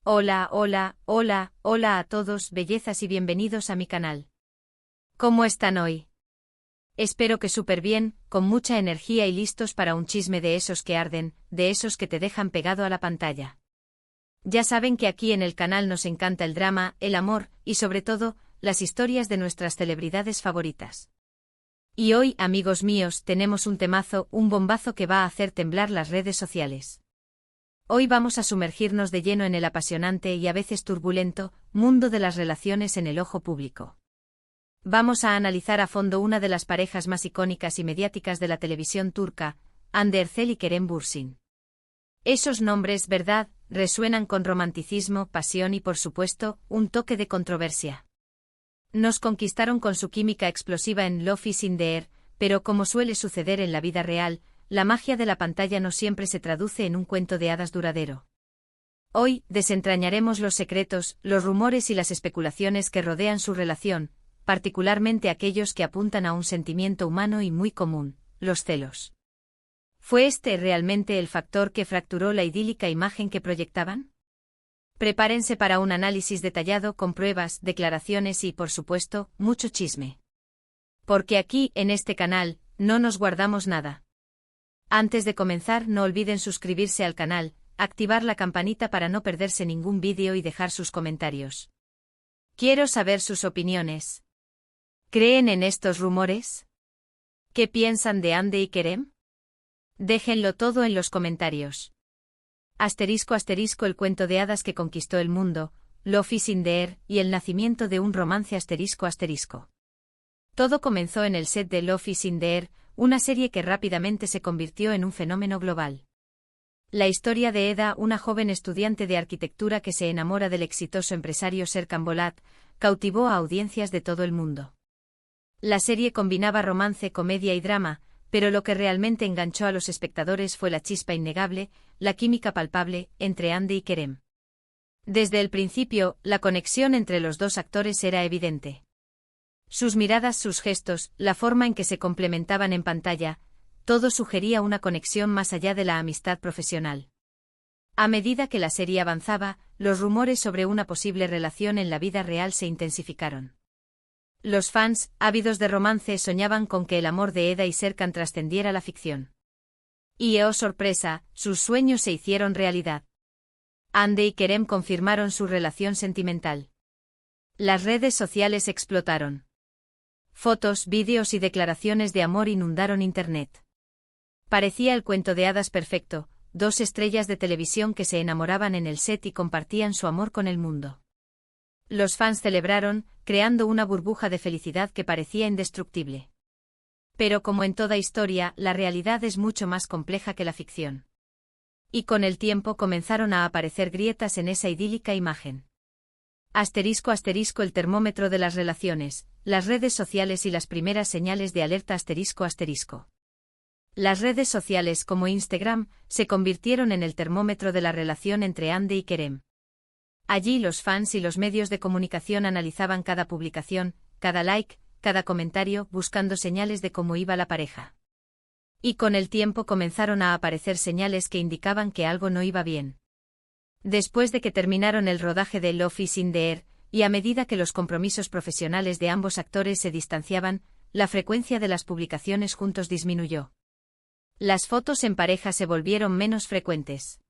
Hola, hola, hola, hola a todos, bellezas y bienvenidos a mi canal. ¿Cómo están hoy? Espero que súper bien, con mucha energía y listos para un chisme de esos que arden, de esos que te dejan pegado a la pantalla. Ya saben que aquí en el canal nos encanta el drama, el amor, y sobre todo, las historias de nuestras celebridades favoritas. Y hoy, amigos míos, tenemos un temazo, un bombazo que va a hacer temblar las redes sociales. Hoy vamos a sumergirnos de lleno en el apasionante y a veces turbulento mundo de las relaciones en el ojo público. Vamos a analizar a fondo una de las parejas más icónicas y mediáticas de la televisión turca, Hande Erçel y Kerem Bürsin. Esos nombres, ¿verdad?, resuenan con romanticismo, pasión y por supuesto, un toque de controversia. Nos conquistaron con su química explosiva en Love is in the Air, pero como suele suceder en la vida real, la magia de la pantalla no siempre se traduce en un cuento de hadas duradero. Hoy, desentrañaremos los secretos, los rumores y las especulaciones que rodean su relación, particularmente aquellos que apuntan a un sentimiento humano y muy común, los celos. ¿Fue este realmente el factor que fracturó la idílica imagen que proyectaban? Prepárense para un análisis detallado con pruebas, declaraciones y, por supuesto, mucho chisme. Porque aquí, en este canal, no nos guardamos nada. Antes de comenzar, no olviden suscribirse al canal, activar la campanita para no perderse ningún vídeo y dejar sus comentarios. Quiero saber sus opiniones. ¿Creen en estos rumores? ¿Qué piensan de Hande y Kerem? Déjenlo todo en los comentarios. *** el cuento de hadas que conquistó el mundo, Love is in the Air y el nacimiento de un romance ***. Todo comenzó en el set de Love is in the Air, una serie que rápidamente se convirtió en un fenómeno global. La historia de Eda, una joven estudiante de arquitectura que se enamora del exitoso empresario Serkan Bolat, cautivó a audiencias de todo el mundo. La serie combinaba romance, comedia y drama, pero lo que realmente enganchó a los espectadores fue la chispa innegable, la química palpable, entre Hande y Kerem. Desde el principio, la conexión entre los dos actores era evidente. Sus miradas, sus gestos, la forma en que se complementaban en pantalla, todo sugería una conexión más allá de la amistad profesional. A medida que la serie avanzaba, los rumores sobre una posible relación en la vida real se intensificaron. Los fans, ávidos de romance, soñaban con que el amor de Eda y Serkan trascendiera la ficción. Y oh sorpresa, sus sueños se hicieron realidad. Hande y Kerem confirmaron su relación sentimental. Las redes sociales explotaron. Fotos, vídeos y declaraciones de amor inundaron Internet. Parecía el cuento de hadas perfecto, dos estrellas de televisión que se enamoraban en el set y compartían su amor con el mundo. Los fans celebraron, creando una burbuja de felicidad que parecía indestructible. Pero como en toda historia, la realidad es mucho más compleja que la ficción. Y con el tiempo comenzaron a aparecer grietas en esa idílica imagen. *** el termómetro de las relaciones, las redes sociales y las primeras señales de alerta ***. Las redes sociales como Instagram se convirtieron en el termómetro de la relación entre Hande y Kerem. Allí los fans y los medios de comunicación analizaban cada publicación, cada like, cada comentario, buscando señales de cómo iba la pareja. Y con el tiempo comenzaron a aparecer señales que indicaban que algo no iba bien. Después de que terminaron el rodaje de Love is in the Air, y a medida que los compromisos profesionales de ambos actores se distanciaban, la frecuencia de las publicaciones juntos disminuyó. Las fotos en pareja se volvieron menos frecuentes.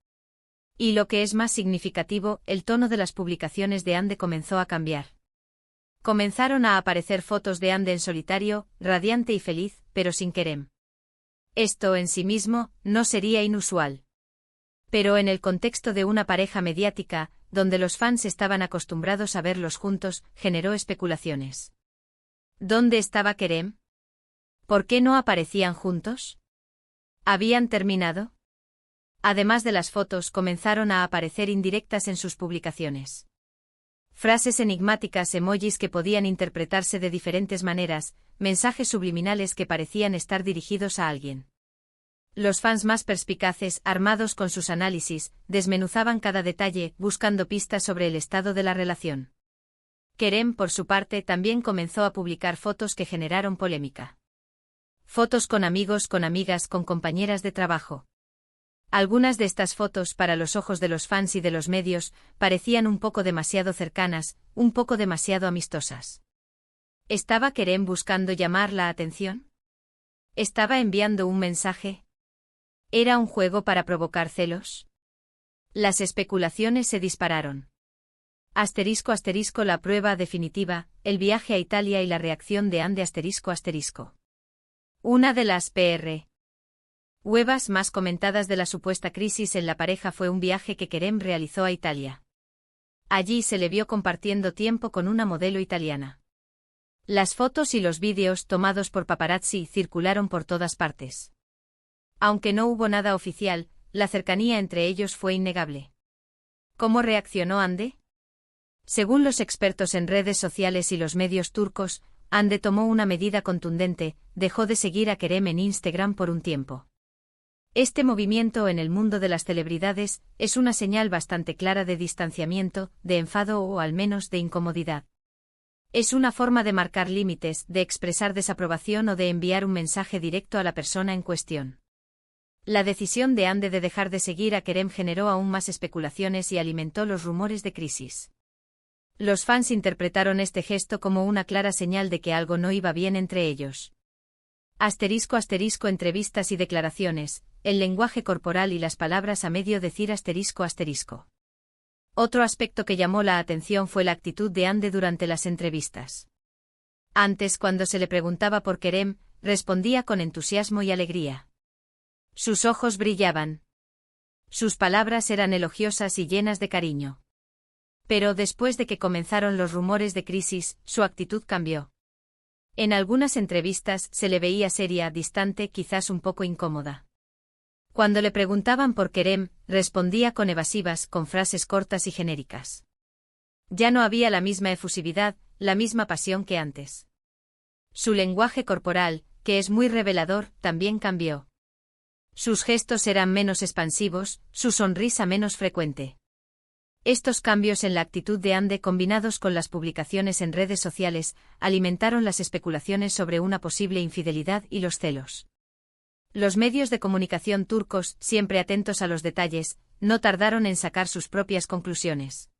Y lo que es más significativo, el tono de las publicaciones de Hande comenzó a cambiar. Comenzaron a aparecer fotos de Hande en solitario, radiante y feliz, pero sin Kerem. Esto en sí mismo no sería inusual. Pero en el contexto de una pareja mediática, donde los fans estaban acostumbrados a verlos juntos, generó especulaciones. ¿Dónde estaba Kerem? ¿Por qué no aparecían juntos? ¿Habían terminado? Además de las fotos, comenzaron a aparecer indirectas en sus publicaciones. Frases enigmáticas, emojis que podían interpretarse de diferentes maneras, mensajes subliminales que parecían estar dirigidos a alguien. Los fans más perspicaces, armados con sus análisis, desmenuzaban cada detalle, buscando pistas sobre el estado de la relación. Kerem, por su parte, también comenzó a publicar fotos que generaron polémica. Fotos con amigos, con amigas, con compañeras de trabajo. Algunas de estas fotos, para los ojos de los fans y de los medios, parecían un poco demasiado cercanas, un poco demasiado amistosas. ¿Estaba Kerem buscando llamar la atención? ¿Estaba enviando un mensaje? ¿Era un juego para provocar celos? Las especulaciones se dispararon. *** La prueba definitiva, el viaje a Italia y la reacción de Ande ***. Una de las PR. Webs más comentadas de la supuesta crisis en la pareja fue un viaje que Kerem realizó a Italia. Allí se le vio compartiendo tiempo con una modelo italiana. Las fotos y los vídeos tomados por paparazzi circularon por todas partes. Aunque no hubo nada oficial, la cercanía entre ellos fue innegable. ¿Cómo reaccionó Ande? Según los expertos en redes sociales y los medios turcos, Ande tomó una medida contundente, dejó de seguir a Kerem en Instagram por un tiempo. Este movimiento en el mundo de las celebridades es una señal bastante clara de distanciamiento, de enfado o al menos de incomodidad. Es una forma de marcar límites, de expresar desaprobación o de enviar un mensaje directo a la persona en cuestión. La decisión de Ande de dejar de seguir a Kerem generó aún más especulaciones y alimentó los rumores de crisis. Los fans interpretaron este gesto como una clara señal de que algo no iba bien entre ellos. *** Entrevistas y declaraciones, el lenguaje corporal y las palabras a medio decir ***. Otro aspecto que llamó la atención fue la actitud de Ande durante las entrevistas. Antes, cuando se le preguntaba por Kerem, respondía con entusiasmo y alegría. Sus ojos brillaban. Sus palabras eran elogiosas y llenas de cariño. Pero después de que comenzaron los rumores de crisis, su actitud cambió. En algunas entrevistas se le veía seria, distante, quizás un poco incómoda. Cuando le preguntaban por Kerem, respondía con evasivas, con frases cortas y genéricas. Ya no había la misma efusividad, la misma pasión que antes. Su lenguaje corporal, que es muy revelador, también cambió. Sus gestos eran menos expansivos, su sonrisa menos frecuente. Estos cambios en la actitud de Ande, combinados con las publicaciones en redes sociales, alimentaron las especulaciones sobre una posible infidelidad y los celos. Los medios de comunicación turcos, siempre atentos a los detalles, no tardaron en sacar sus propias conclusiones.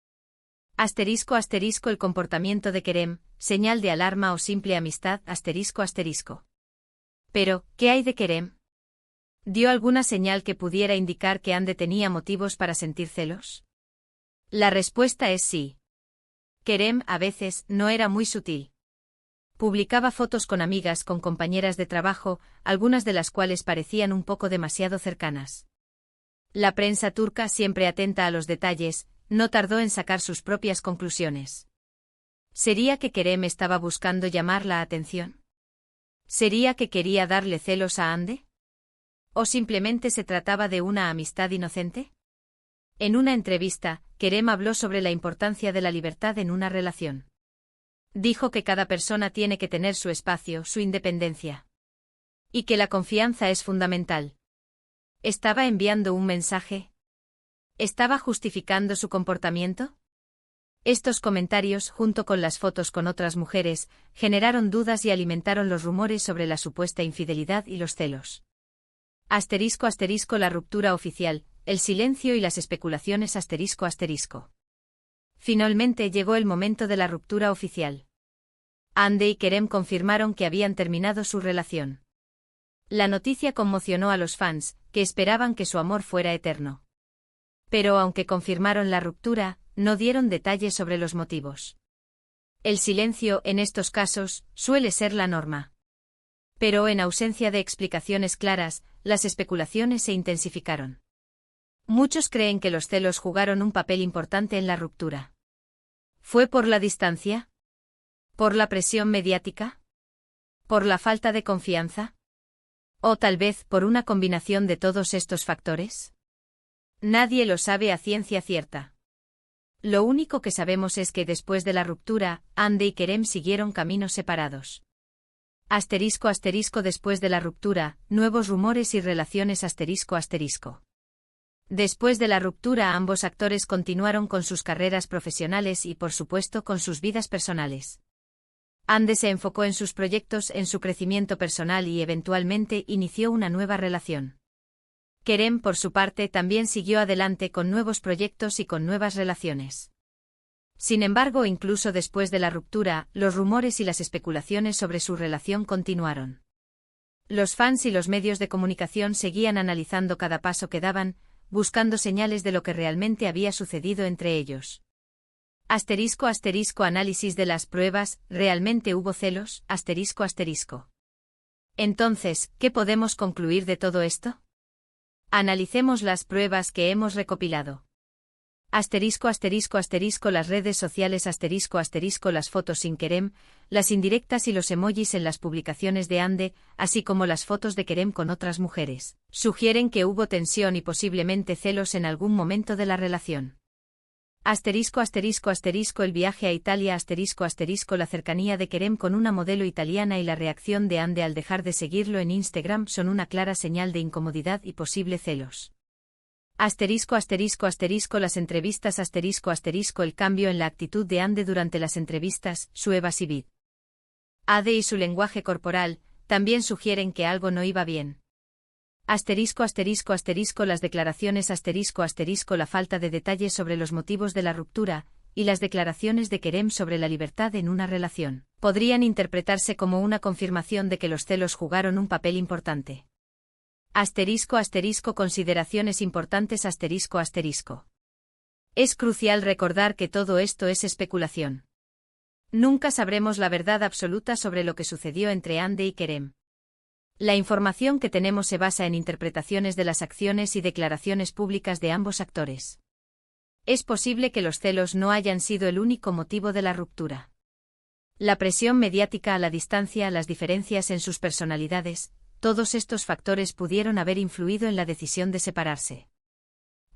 *** El comportamiento de Kerem, señal de alarma o simple amistad. ***. Pero, ¿qué hay de Kerem? ¿Dio alguna señal que pudiera indicar que Ande tenía motivos para sentir celos? La respuesta es sí. Kerem, a veces, no era muy sutil. Publicaba fotos con amigas, con compañeras de trabajo, algunas de las cuales parecían un poco demasiado cercanas. La prensa turca, siempre atenta a los detalles, no tardó en sacar sus propias conclusiones. ¿Sería que Kerem estaba buscando llamar la atención? ¿Sería que quería darle celos a Ande? ¿O simplemente se trataba de una amistad inocente? En una entrevista, Kerem habló sobre la importancia de la libertad en una relación. Dijo que cada persona tiene que tener su espacio, su independencia. Y que la confianza es fundamental. ¿Estaba enviando un mensaje? ¿Estaba justificando su comportamiento? Estos comentarios, junto con las fotos con otras mujeres, generaron dudas y alimentaron los rumores sobre la supuesta infidelidad y los celos. *** La ruptura oficial, el silencio y las especulaciones ***. Finalmente llegó el momento de la ruptura oficial. Ande y Kerem confirmaron que habían terminado su relación. La noticia conmocionó a los fans, que esperaban que su amor fuera eterno. Pero aunque confirmaron la ruptura, no dieron detalles sobre los motivos. El silencio, en estos casos, suele ser la norma. Pero en ausencia de explicaciones claras, las especulaciones se intensificaron. Muchos creen que los celos jugaron un papel importante en la ruptura. ¿Fue por la distancia? ¿Por la presión mediática? ¿Por la falta de confianza? ¿O tal vez por una combinación de todos estos factores? Nadie lo sabe a ciencia cierta. Lo único que sabemos es que después de la ruptura, Ande y Kerem siguieron caminos separados. *** Después de la ruptura, nuevos rumores y relaciones ***. Después de la ruptura, ambos actores continuaron con sus carreras profesionales y, por supuesto, con sus vidas personales. Ande se enfocó en sus proyectos, en su crecimiento personal y eventualmente inició una nueva relación. Kerem, por su parte, también siguió adelante con nuevos proyectos y con nuevas relaciones. Sin embargo, incluso después de la ruptura, los rumores y las especulaciones sobre su relación continuaron. Los fans y los medios de comunicación seguían analizando cada paso que daban, buscando señales de lo que realmente había sucedido entre ellos. *** Análisis de las pruebas, ¿realmente hubo celos? ***. Entonces, ¿qué podemos concluir de todo esto? Analicemos las pruebas que hemos recopilado. ***. Las redes sociales ***. Las fotos sin Kerem, las indirectas y los emojis en las publicaciones de Hande, así como las fotos de Kerem con otras mujeres, sugieren que hubo tensión y posiblemente celos en algún momento de la relación. El viaje a Italia la cercanía de Kerem con una modelo italiana y la reacción de Hande al dejar de seguirlo en Instagram son una clara señal de incomodidad y posible celos. Las entrevistas el cambio en la actitud de Hande durante las entrevistas, su evasividad y su lenguaje corporal, también sugieren que algo no iba bien. Las declaraciones la falta de detalles sobre los motivos de la ruptura, y las declaraciones de Kerem sobre la libertad en una relación, podrían interpretarse como una confirmación de que los celos jugaron un papel importante. Consideraciones importantes Es crucial recordar que todo esto es especulación. Nunca sabremos la verdad absoluta sobre lo que sucedió entre Hande y Kerem. La información que tenemos se basa en interpretaciones de las acciones y declaraciones públicas de ambos actores. Es posible que los celos no hayan sido el único motivo de la ruptura. La presión mediática a la distancia, las diferencias en sus personalidades, todos estos factores pudieron haber influido en la decisión de separarse.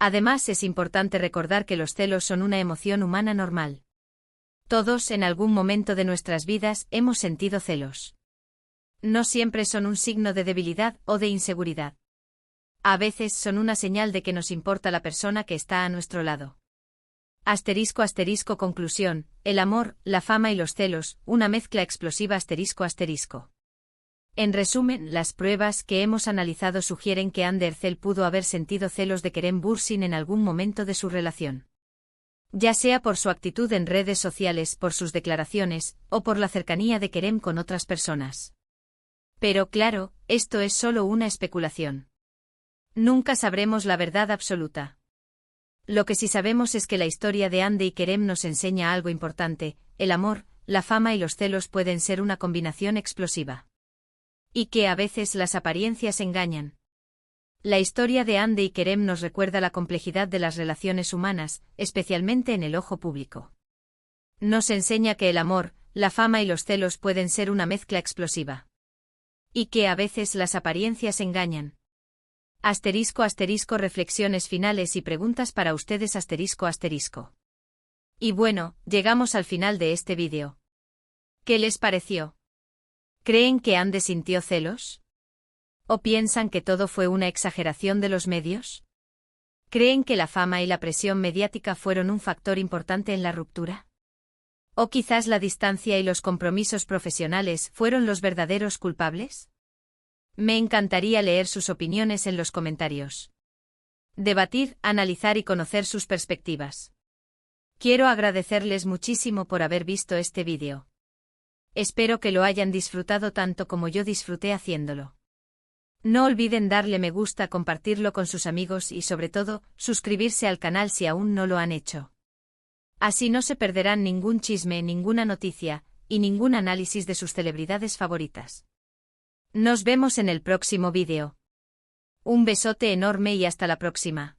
Además, es importante recordar que los celos son una emoción humana normal. Todos, en algún momento de nuestras vidas, hemos sentido celos. No siempre son un signo de debilidad o de inseguridad. A veces son una señal de que nos importa la persona que está a nuestro lado. Conclusión: el amor, la fama y los celos, una mezcla explosiva. En resumen, las pruebas que hemos analizado sugieren que Hande Erçel pudo haber sentido celos de Kerem Bürsin en algún momento de su relación. Ya sea por su actitud en redes sociales, por sus declaraciones, o por la cercanía de Kerem con otras personas. Pero claro, esto es solo una especulación. Nunca sabremos la verdad absoluta. Lo que sí sabemos es que la historia de Hande y Kerem nos enseña algo importante: el amor, la fama y los celos pueden ser una combinación explosiva. Y que a veces las apariencias engañan. La historia de Hande y Kerem nos recuerda la complejidad de las relaciones humanas, especialmente en el ojo público. Nos enseña que el amor, la fama y los celos pueden ser una mezcla explosiva. Y que a veces las apariencias engañan. Reflexiones finales y preguntas para ustedes ***. Y bueno, llegamos al final de este vídeo. ¿Qué les pareció? ¿Creen que Hande sintió celos? ¿O piensan que todo fue una exageración de los medios? ¿Creen que la fama y la presión mediática fueron un factor importante en la ruptura? ¿O quizás la distancia y los compromisos profesionales fueron los verdaderos culpables? Me encantaría leer sus opiniones en los comentarios. Debatir, analizar y conocer sus perspectivas. Quiero agradecerles muchísimo por haber visto este vídeo. Espero que lo hayan disfrutado tanto como yo disfruté haciéndolo. No olviden darle me gusta, compartirlo con sus amigos y sobre todo, suscribirse al canal si aún no lo han hecho. Así no se perderán ningún chisme, ninguna noticia, y ningún análisis de sus celebridades favoritas. Nos vemos en el próximo vídeo. Un besote enorme y hasta la próxima.